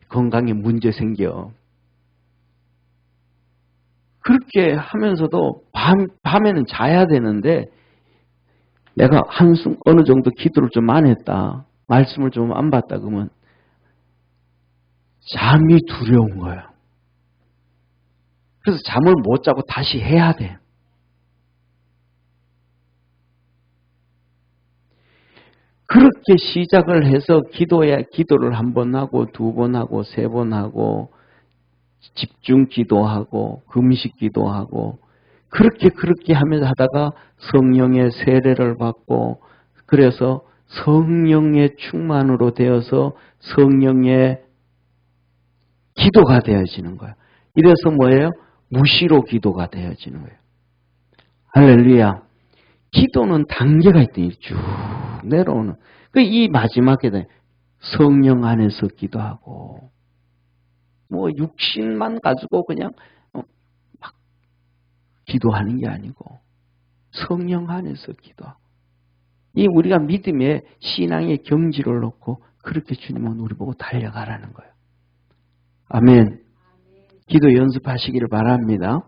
건강에 문제 생겨. 그렇게 하면서도 밤에는 자야 되는데 내가 한숨 어느 정도 기도를 좀 안 했다. 말씀을 좀 안 봤다 그러면 잠이 두려운 거예요. 그래서 잠을 못 자고 다시 해야 돼. 그렇게 시작을 해서 기도를 한 번 하고 두 번 하고 세 번 하고 집중 기도하고 금식 기도하고 그렇게 하면서 하다가 성령의 세례를 받고 그래서 성령의 충만으로 되어서 성령의 기도가 되어지는 거예요. 이래서 뭐예요? 무시로 기도가 되어지는 거예요. 할렐루야. 기도는 단계가 있더니 쭉 내려오는. 이 마지막에 성령 안에서 기도하고 육신만 가지고 그냥 막 기도하는 게 아니고 성령 안에서 기도하고 우리가 믿음의 신앙의 경지를 놓고 그렇게 주님은 우리 보고 달려가라는 거예요. 아멘. 기도 연습하시기를 바랍니다.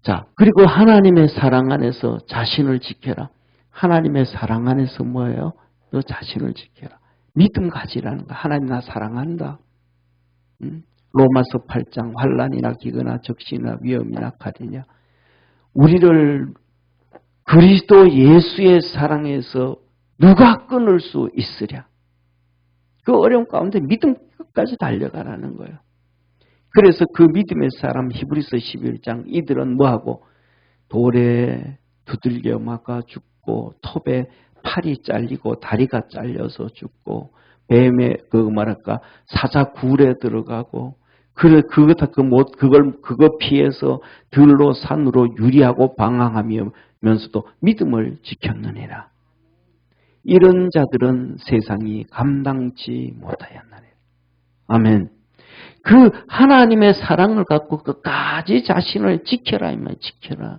자, 그리고 하나님의 사랑 안에서 자신을 지켜라. 하나님의 사랑 안에서 뭐예요? 너 자신을 지켜라. 믿음 가지라는 거. 하나님 나 사랑한다. 로마서 8장 환난이나 기근이나 적신이나 위험이나 칼이냐. 우리를 그리스도 예수의 사랑에서 누가 끊을 수 있으랴. 그 어려움 가운데 믿음 끝까지 달려가라는 거예요. 그래서 그 믿음의 사람 히브리서 11장 이들은 뭐하고 돌에 두들겨 맞아 죽고 톱에 팔이 잘리고 다리가 잘려서 죽고 뱀에 사자 굴에 들어가고 그걸 피해서 들로 산으로 유리하고 방황하면서도 믿음을 지켰느니라. 이런 자들은 세상이 감당치 못하였느니라. 아멘. 그 하나님의 사랑을 갖고 끝까지 자신을 지켜라. 지켜라.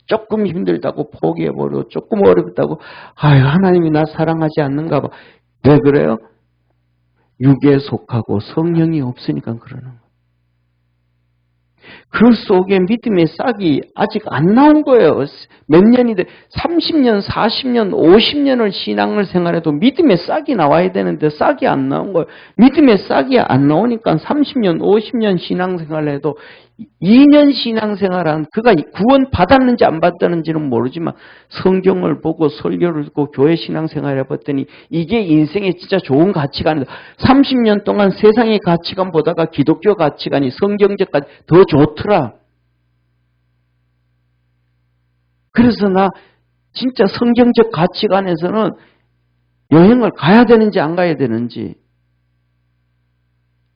조금 힘들다고 포기해버리고 조금 어렵다고 하나님이 나 사랑하지 않는가 봐. 왜 그래요? 육에 속하고 성령이 없으니까 그러는 거예요. 그 속에 믿음의 싹이 아직 안 나온 거예요. 몇 년이 돼. 30년, 40년, 50년을 신앙을 생활해도 믿음의 싹이 나와야 되는데 싹이 안 나온 거예요. 믿음의 싹이 안 나오니까 30년, 50년 신앙생활을 해도 2년 신앙생활한 그가 구원 받았는지 안 받았는지는 모르지만 성경을 보고 설교를 듣고 교회 신앙생활을 해봤더니 이게 인생에 진짜 좋은 가치관이다. 30년 동안 세상의 가치관 보다가 기독교 가치관이 성경적 가치 더 좋더라. 그래서 나 진짜 성경적 가치관에서는 여행을 가야 되는지 안 가야 되는지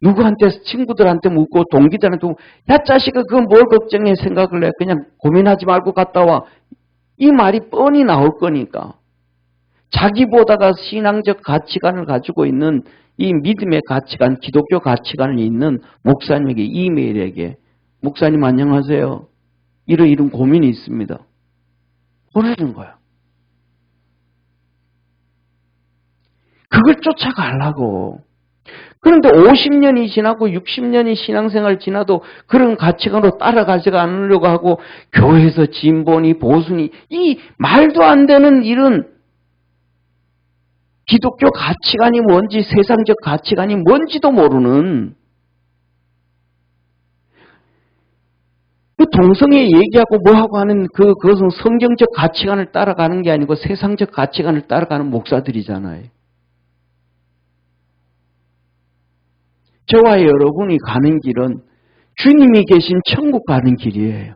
누구한테 친구들한테 묻고 동기들한테 묻고 야 자식아 그건 뭘 걱정해 생각을 해 그냥 고민하지 말고 갔다 와 이 말이 뻔히 나올 거니까 자기보다가 신앙적 가치관을 가지고 있는 이 믿음의 가치관 기독교 가치관을 있는 목사님에게 이메일에게 목사님 안녕하세요 이런 고민이 있습니다 보내는 거야. 그걸 쫓아가려고. 그런데 50년이 지나고 60년이 신앙생활 지나도 그런 가치관으로 따라가지 않으려고 하고 교회에서 진보니 보수니 이 말도 안 되는 이런 기독교 가치관이 뭔지 세상적 가치관이 뭔지도 모르는 그 동성애 얘기하고 뭐하고 하는 그것은 성경적 가치관을 따라가는 게 아니고 세상적 가치관을 따라가는 목사들이잖아요. 저와 여러분이 가는 길은 주님이 계신 천국 가는 길이에요.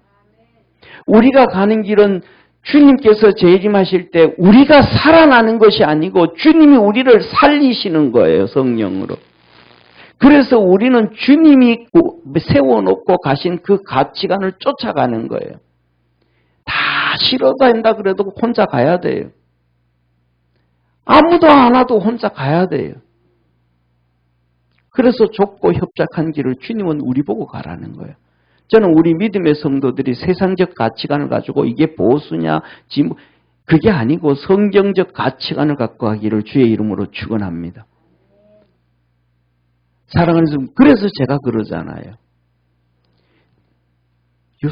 우리가 가는 길은 주님께서 재림하실 때 우리가 살아나는 것이 아니고 주님이 우리를 살리시는 거예요. 성령으로. 그래서 우리는 주님이 세워놓고 가신 그 가치관을 쫓아가는 거예요. 다 싫어도 한다 그래도 혼자 가야 돼요. 아무도 안 와도 혼자 가야 돼요. 그래서 좁고 협착한 길을 주님은 우리 보고 가라는 거예요. 저는 우리 믿음의 성도들이 세상적 가치관을 가지고 이게 보수냐 그게 아니고 성경적 가치관을 갖고 가기를 주의 이름으로 축원합니다. 사랑하는 성도, 그래서 제가 그러잖아요.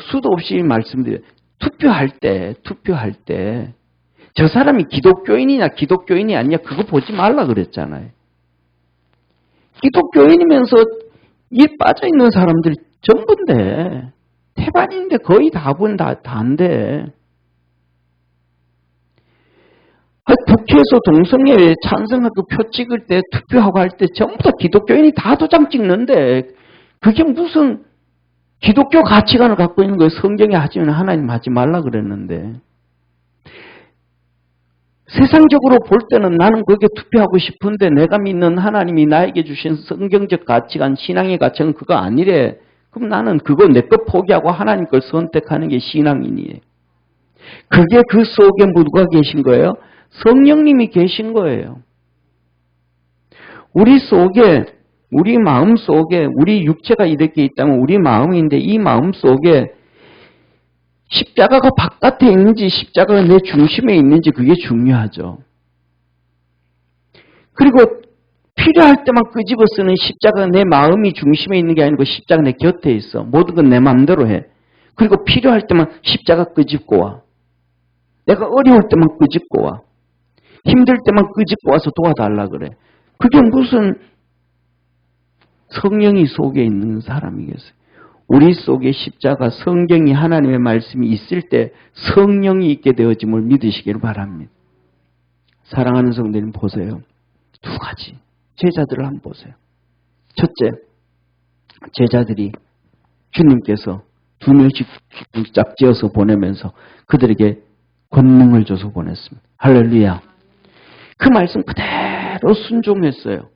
수도 없이 말씀드려요. 투표할 때 저 사람이 기독교인이냐 기독교인이 아니냐 그거 보지 말라 그랬잖아요. 기독교인이면서 이 빠져있는 사람들이 전부인데 태반인데 거의 다분 다 안 돼. 국회에서 동성애에 찬성하고 표 찍을 때 투표하고 할 때 전부 다 기독교인이 다 도장 찍는데 그게 무슨 기독교 가치관을 갖고 있는 거예요. 성경에 하지만 하나님 하지 말라 그랬는데 세상적으로 볼 때는 나는 거기에 투표하고 싶은데 내가 믿는 하나님이 나에게 주신 성경적 가치관, 신앙의 가치는 그거 아니래. 그럼 나는 그거 내 것 포기하고 하나님 걸 선택하는 게 신앙인이에요. 그게 그 속에 누가 계신 거예요? 성령님이 계신 거예요. 우리 속에, 우리 마음 속에, 우리 육체가 이렇게 있다면 우리 마음인데 이 마음 속에 십자가가 바깥에 있는지 십자가가 내 중심에 있는지 그게 중요하죠. 그리고 필요할 때만 끄집어 쓰는 십자가가 내 마음이 중심에 있는 게 아니고 십자가 내 곁에 있어. 모든 건 내 마음대로 해. 그리고 필요할 때만 십자가 끄집고 와. 내가 어려울 때만 끄집고 와. 힘들 때만 끄집고 와서 도와달라 그래. 그게 무슨 성령이 속에 있는 사람이겠어요. 우리 속에 십자가 성경이 하나님의 말씀이 있을 때 성령이 있게 되어짐을 믿으시기를 바랍니다. 사랑하는 성도님 보세요. 두 가지. 제자들을 한번 보세요. 첫째, 제자들이 주님께서 두 명씩 짝지어서 보내면서 그들에게 권능을 줘서 보냈습니다. 할렐루야. 그 말씀 그대로 순종했어요.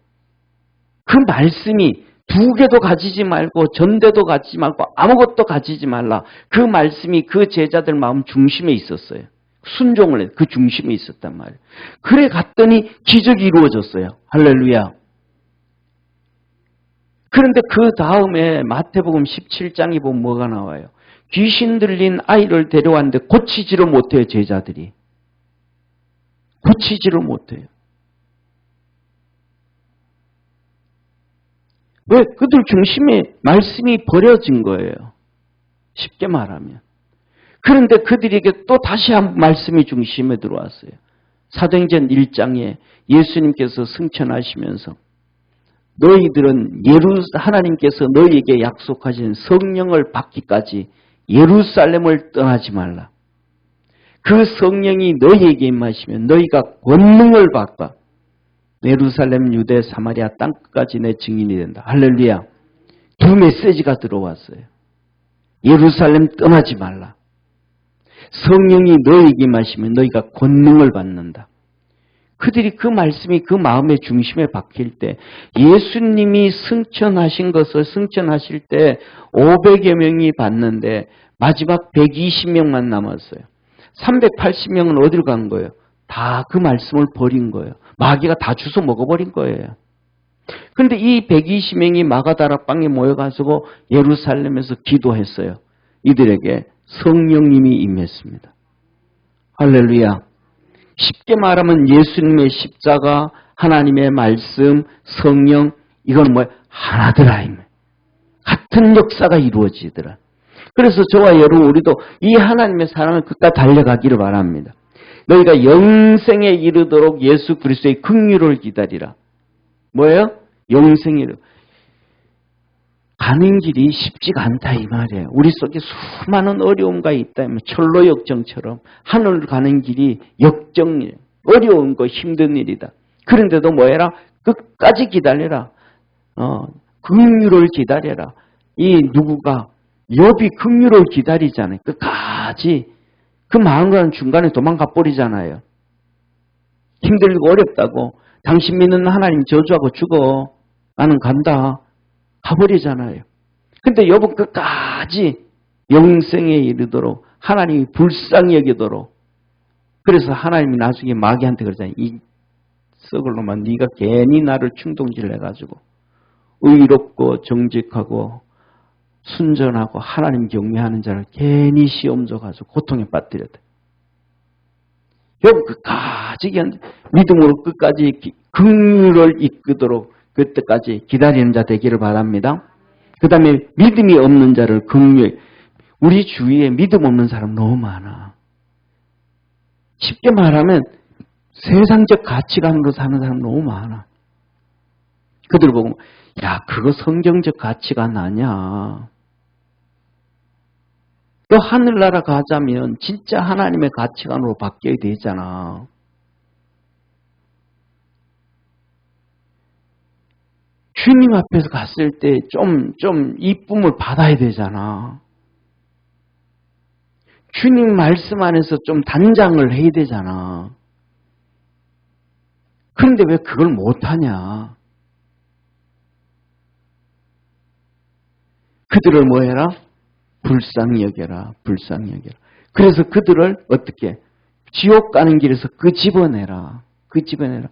그 말씀이 두 개도 가지지 말고 전대도 가지지 말고 아무것도 가지지 말라. 그 말씀이 그 제자들 마음 중심에 있었어요. 순종을 해요. 그 중심에 있었단 말이에요. 그래 갔더니 기적이 이루어졌어요. 할렐루야. 그런데 그 다음에 마태복음 17장에 보면 뭐가 나와요? 귀신 들린 아이를 데려왔는데 고치지를 못해요. 제자들이. 고치지를 못해요. 왜? 그들 중심에 말씀이 버려진 거예요. 쉽게 말하면. 그런데 그들에게 또 다시 한 말씀이 중심에 들어왔어요. 사도행전 1장에 예수님께서 승천하시면서 너희들은 하나님께서 너희에게 약속하신 성령을 받기까지 예루살렘을 떠나지 말라. 그 성령이 너희에게 임하시면 너희가 권능을 받고 예루살렘, 유대, 사마리아 땅끝까지 내 증인이 된다. 할렐루야. 두 메시지가 들어왔어요. 예루살렘 떠나지 말라. 성령이 너희에게 임하시면 너희가 권능을 받는다. 그들이 그 말씀이 그 마음의 중심에 박힐 때 예수님이 승천하신 것을 승천하실 때 500여 명이 받는데 마지막 120명만 남았어요. 380명은 어디로 간 거예요? 다 그 말씀을 버린 거예요. 마귀가 다 주워 먹어버린 거예요. 그런데 이 120명이 마가다락방에 모여가지고 예루살렘에서 기도했어요. 이들에게 성령님이 임했습니다. 할렐루야. 쉽게 말하면 예수님의 십자가, 하나님의 말씀, 성령, 이건 뭐예요? 하나더라. 같은 역사가 이루어지더라. 그래서 저와 여러분 우리도 이 하나님의 사랑을 끝까지 달려가기를 바랍니다. 너희가 영생에 이르도록 예수 그리스도의 긍휼을 기다리라. 뭐예요? 영생에 이르. 가는 길이 쉽지가 않다 이 말이에요. 우리 속에 수많은 어려움가 있다. 철로 역정처럼 하늘을 가는 길이 역정이에요. 어려운 거 힘든 일이다. 그런데도 뭐해라? 끝까지 기다려라. 긍휼을 기다려라. 이 누구가 욥이 긍휼을 기다리잖아요. 끝까지. 그 마음과는 중간에 도망가 버리잖아요. 힘들고 어렵다고. 당신 믿는 하나님 저주하고 죽어. 나는 간다. 가버리잖아요. 근데 욥은 끝까지 영생에 이르도록 하나님이 불쌍히 여기도록. 그래서 하나님이 나중에 마귀한테 그러잖아요. 이 썩을 놈아 네가 괜히 나를 충동질 해가지고 의롭고 정직하고 순전하고 하나님 경외하는 자를 괜히 시험 줘가지고 고통에 빠뜨렸다. 욥 끝까지 믿음으로 끝까지 긍휼을 이끄도록 그때까지 기다리는 자 되기를 바랍니다. 그 다음에 믿음이 없는 자를 긍휼. 우리 주위에 믿음 없는 사람 너무 많아. 쉽게 말하면 세상적 가치관으로 사는 사람 너무 많아. 그들 보고 야 그거 성경적 가치관 아니야. 또 하늘나라 가자면 진짜 하나님의 가치관으로 바뀌어야 되잖아. 주님 앞에서 갔을 때 좀 이쁨을 받아야 되잖아. 주님 말씀 안에서 좀 단장을 해야 되잖아. 그런데 왜 그걸 못하냐? 그들을 뭐 해라? 불쌍히 여겨라. 불쌍히 여겨라. 그래서 그들을 어떻게? 지옥 가는 길에서 끄집어내라. 끄집어내라.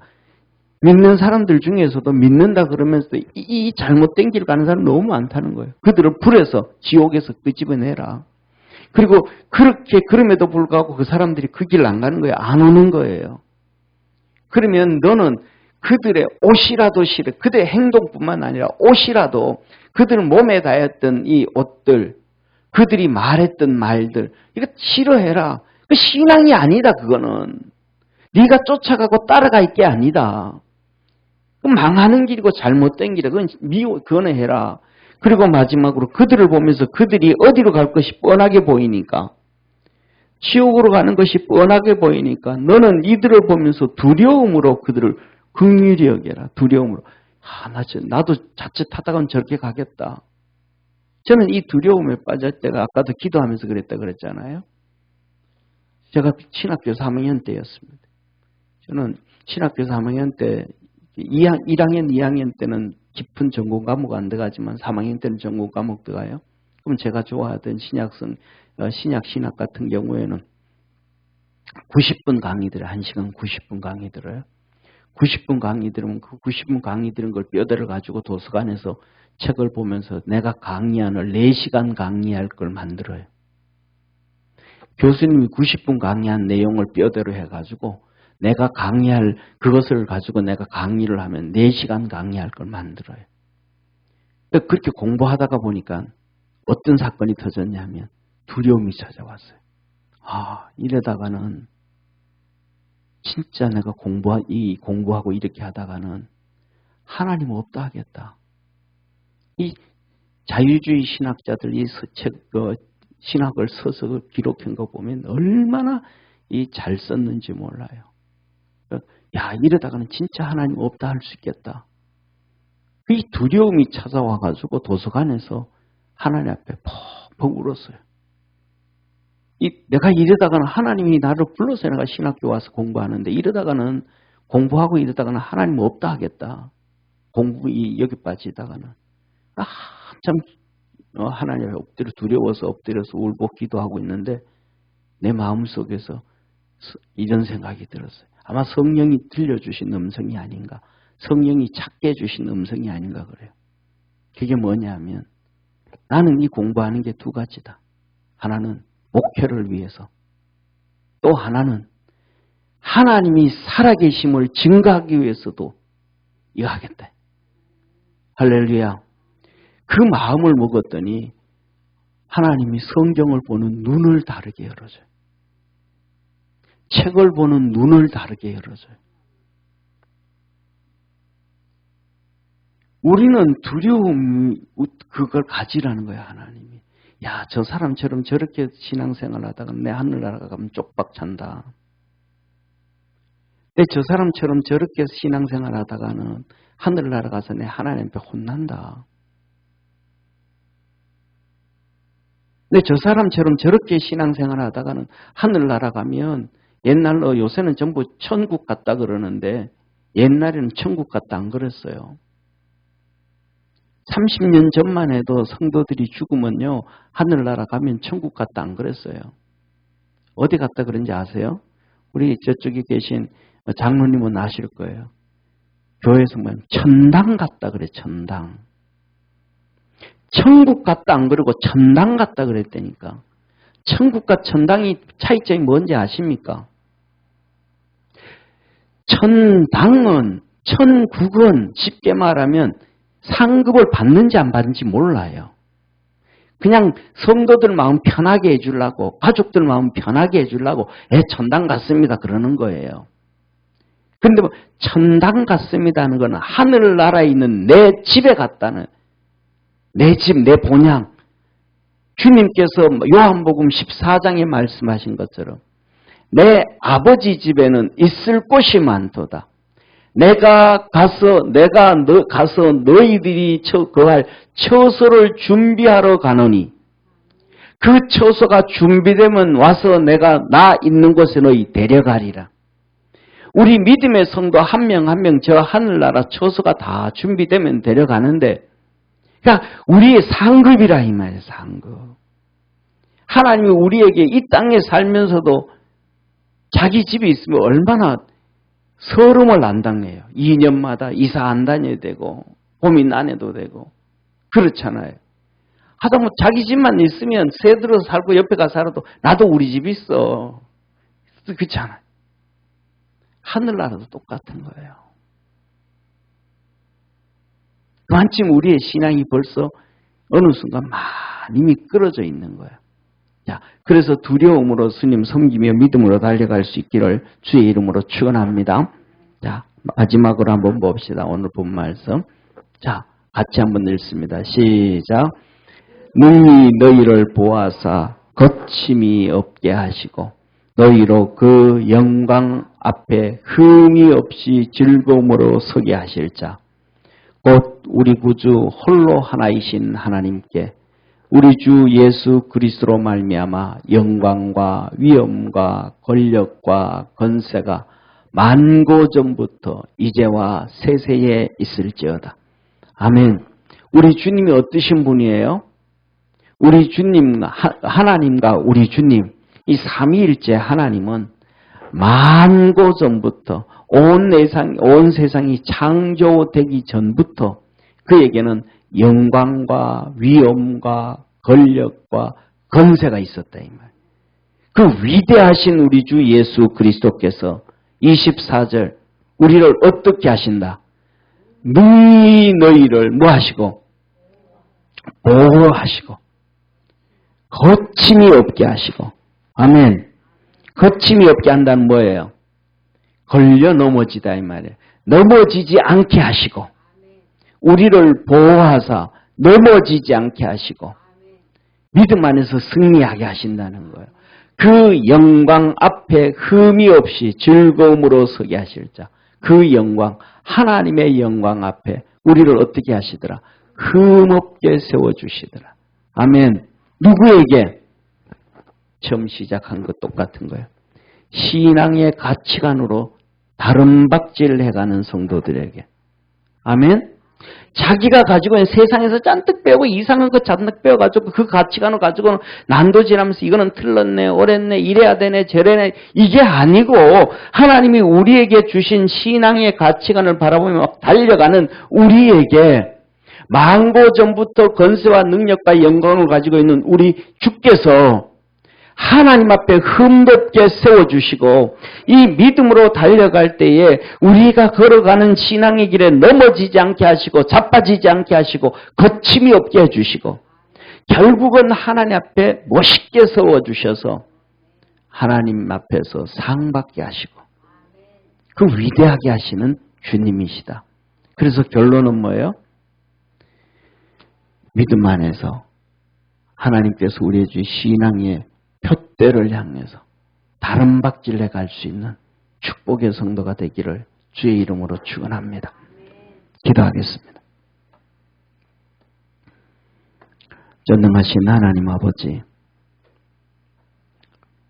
믿는 사람들 중에서도 믿는다 그러면서 이 잘못된 길 가는 사람 너무 많다는 거예요. 그들을 불에서 지옥에서 끄집어내라. 그리고 그렇게 그럼에도 불구하고 그 사람들이 그 길 안 가는 거예요. 안 오는 거예요. 그러면 너는 그들의 옷이라도 싫어. 그들의 행동뿐만 아니라 옷이라도 그들 몸에 닿았던 이 옷들, 그들이 말했던 말들 이거 싫어해라. 그 신앙이 아니다 그거는. 네가 쫓아가고 따라갈 게 아니다. 망하는 길이고 잘못된 길이야. 그거는 해라. 그리고 마지막으로 그들을 보면서 그들이 어디로 갈 것이 뻔하게 보이니까 지옥으로 가는 것이 뻔하게 보이니까 너는 이들을 보면서 두려움으로 그들을 긍휼히 여겨라. 두려움으로. 나도 자칫하다간 저렇게 가겠다. 저는 이 두려움에 빠질 때가 아까도 기도하면서 그랬다 그랬잖아요. 제가 신학교 3학년 때였습니다. 저는 신학교 3학년 때 1학년, 2학년 때는 깊은 전공 과목 안 들어가지만 3학년 때는 전공 과목 들어가요. 그럼 제가 좋아하던 신약 같은 경우에는 90분 강의 들어요. 1시간 90분 강의 들어요. 90분 강의 들으면 그 90분 강의 들은 걸 뼈대를 가지고 도서관에서 책을 보면서 내가 강의안을 4시간 강의할 걸 만들어요. 교수님이 90분 강의한 내용을 뼈대로 해가지고 내가 강의할 그것을 가지고 내가 강의를 하면 4시간 강의할 걸 만들어요. 그렇게 공부하다가 보니까 어떤 사건이 터졌냐면 두려움이 찾아왔어요. 이러다가는 진짜 내가 공부하고 이렇게 하다가는 하나님 없다 하겠다. 이 자유주의 신학자들 이 신학을 서서 기록한 거 보면 얼마나 잘 썼는지 몰라요. 이러다가는 진짜 하나님 없다 할 수 있겠다. 이 두려움이 찾아와가지고 도서관에서 하나님 앞에 펑펑 울었어요. 내가 이러다가는 하나님이 나를 불러서 내가 신학교 와서 공부하는데 이러다가는 공부하고 이러다가는 하나님 없다 하겠다. 여기 빠지다가는 한참 하나님 앞에 두려워서 엎드려서 울고 기도하고 있는데 내 마음속에서 이런 생각이 들었어요. 아마 성령이 들려주신 음성이 아닌가. 성령이 찾게 해주신 음성이 아닌가 그래요. 그게 뭐냐면 나는 이 공부하는 게 두 가지다. 하나는 목표를 위해서, 또 하나는 하나님이 살아계심을 증거하기 위해서도 이거 하겠다. 할렐루야. 그 마음을 먹었더니 하나님이 성경을 보는 눈을 다르게 열어줘요. 책을 보는 눈을 다르게 열어줘요. 우리는 두려움 그걸 가지라는 거야. 하나님이. 저 사람처럼 저렇게 신앙생활 하다가 내 하늘나라 가면 쪽박 찬다. 저 사람처럼 저렇게 신앙생활 하다가는 하늘나라 가서 내 하나님 앞에 혼난다. 저 사람처럼 저렇게 신앙생활 하다가는 하늘나라 가면 옛날로 요새는 전부 천국 갔다 그러는데 옛날에는 천국 갔다 안 그랬어요. 30년 전만 해도 성도들이 죽으면요 하늘나라 가면 천국 갔다 안 그랬어요. 어디 갔다 그런지 아세요? 우리 저쪽에 계신 장로님은 아실 거예요. 교회에서 보면 천당 갔다 그래. 천당. 천국 갔다 안 그러고 천당 갔다 그랬다니까. 천국과 천당이 차이점이 뭔지 아십니까? 천당은, 천국은 쉽게 말하면 상급을 받는지 안 받는지 몰라요. 그냥 성도들 마음 편하게 해주려고, 가족들 마음 편하게 해주려고 천당 갔습니다 그러는 거예요. 그런데 뭐 천당 갔습니다 하는 거는 하늘나라에 있는 내 집에 갔다는, 내 집, 내 본향. 주님께서 요한복음 14장에 말씀하신 것처럼 내 아버지 집에는 있을 곳이 많도다. 내가 가서 너희들이 거할 처소를 준비하러 가노니 그 처소가 준비되면 와서 내가 나 있는 곳에 너희 데려가리라. 우리 믿음의 성도 한 명 한 명 저 하늘나라 처소가 다 준비되면 데려가는데, 그러니까 우리의 상급이라 이 말이에요. 상급. 하나님이 우리에게 이 땅에 살면서도 자기 집이 있으면 얼마나 서름을 안 당해요. 2년마다 이사 안 다녀도 되고 고민 안 해도 되고 그렇잖아요. 하다못해 자기 집만 있으면 새 들어 살고 옆에 가서 살아도 나도 우리 집 있어. 그렇잖아요. 하늘나라도 똑같은 거예요. 그만큼 우리의 신앙이 벌써 어느 순간 많이 미끄러져 있는 거예요. 자, 그래서 두려움으로 스님 섬기며 믿음으로 달려갈 수 있기를 주의 이름으로 축원합니다. 자, 마지막으로 한번 봅시다. 오늘 본 말씀. 자, 같이 한번 읽습니다. 시작. 능히 너희를 보아사 거침이 없게 하시고 너희로 그 영광 앞에 흠이 없이 즐거움으로 서게 하실 자, 곧 우리 구주 홀로 하나이신 하나님께 우리 주 예수 그리스도로 말미암아 영광과 위엄과 권력과 권세가 만고 전부터 이제와 세세에 있을지어다. 아멘. 우리 주님이 어떠신 분이에요? 우리 주님, 하나님과 우리 주님, 이 삼위일체 하나님은 만고 전부터 온 세상이 창조되기 전부터 그에게는 영광과 위엄과 권력과 권세가 있었다 이 말. 그 위대하신 우리 주 예수 그리스도께서 24절 우리를 어떻게 하신다? 능히 너희를 뭐 하시고 보호하시고 거침이 없게 하시고 아멘. 거침이 없게 한다는 뭐예요? 걸려 넘어지다 이 말이에요. 넘어지지 않게 하시고 우리를 보호하사 넘어지지 않게 하시고 믿음 안에서 승리하게 하신다는 거예요. 그 영광 앞에 흠이 없이 즐거움으로 서게 하실 자. 그 영광, 하나님의 영광 앞에 우리를 어떻게 하시더라? 흠없게 세워주시더라. 아멘. 누구에게? 처음 시작한 것 똑같은 거예요. 신앙의 가치관으로 다름박질 해가는 성도들에게. 아멘. 자기가 가지고 있는 세상에서 잔뜩 배우고 이상한 거 잔뜩 배워가지고 그 가치관을 가지고 난도 지나면서 이거는 틀렸네, 옳았네, 이래야 되네, 저래네 이게 아니고 하나님이 우리에게 주신 신앙의 가치관을 바라보며 막 달려가는 우리에게 만고 전부터 권세와 능력과 영광을 가지고 있는 우리 주께서 하나님 앞에 흠없게 세워주시고 이 믿음으로 달려갈 때에 우리가 걸어가는 신앙의 길에 넘어지지 않게 하시고 자빠지지 않게 하시고 거침이 없게 해주시고 결국은 하나님 앞에 멋있게 세워주셔서 하나님 앞에서 상받게 하시고 그 위대하게 하시는 주님이시다. 그래서 결론은 뭐예요? 믿음 안에서 하나님께서 우리의 주 신앙의 표대를 향해서 다름박질해 갈 수 있는 축복의 성도가 되기를 주의 이름으로 축원합니다. 기도하겠습니다. 전능하신 하나님 아버지,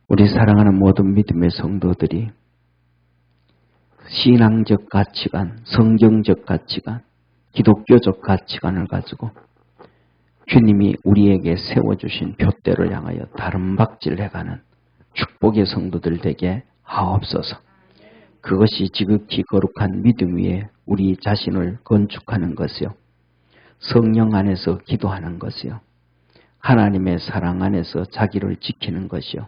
우리 사랑하는 모든 믿음의 성도들이 신앙적 가치관, 성경적 가치관, 기독교적 가치관을 가지고 주님이 우리에게 세워주신 둯대를 향하여 다름박질해가는 축복의 성도들 되게 하옵소서. 그것이 지극히 거룩한 믿음 위에 우리 자신을 건축하는 것이요. 성령 안에서 기도하는 것이요. 하나님의 사랑 안에서 자기를 지키는 것이요.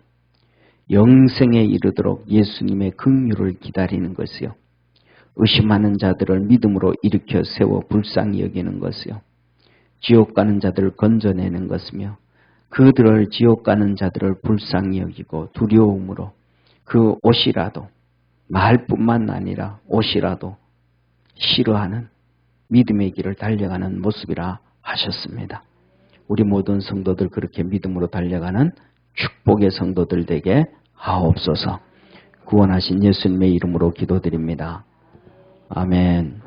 영생에 이르도록 예수님의 긍휼을 기다리는 것이요. 의심하는 자들을 믿음으로 일으켜 세워 불쌍히 여기는 것이요. 지옥 가는 자들을 건져내는 것이며 그들을 지옥 가는 자들을 불쌍히 여기고 두려움으로 그 옷이라도 말뿐만 아니라 옷이라도 싫어하는 믿음의 길을 달려가는 모습이라 하셨습니다. 우리 모든 성도들 그렇게 믿음으로 달려가는 축복의 성도들 되게 하옵소서. 구원하신 예수님의 이름으로 기도드립니다. 아멘.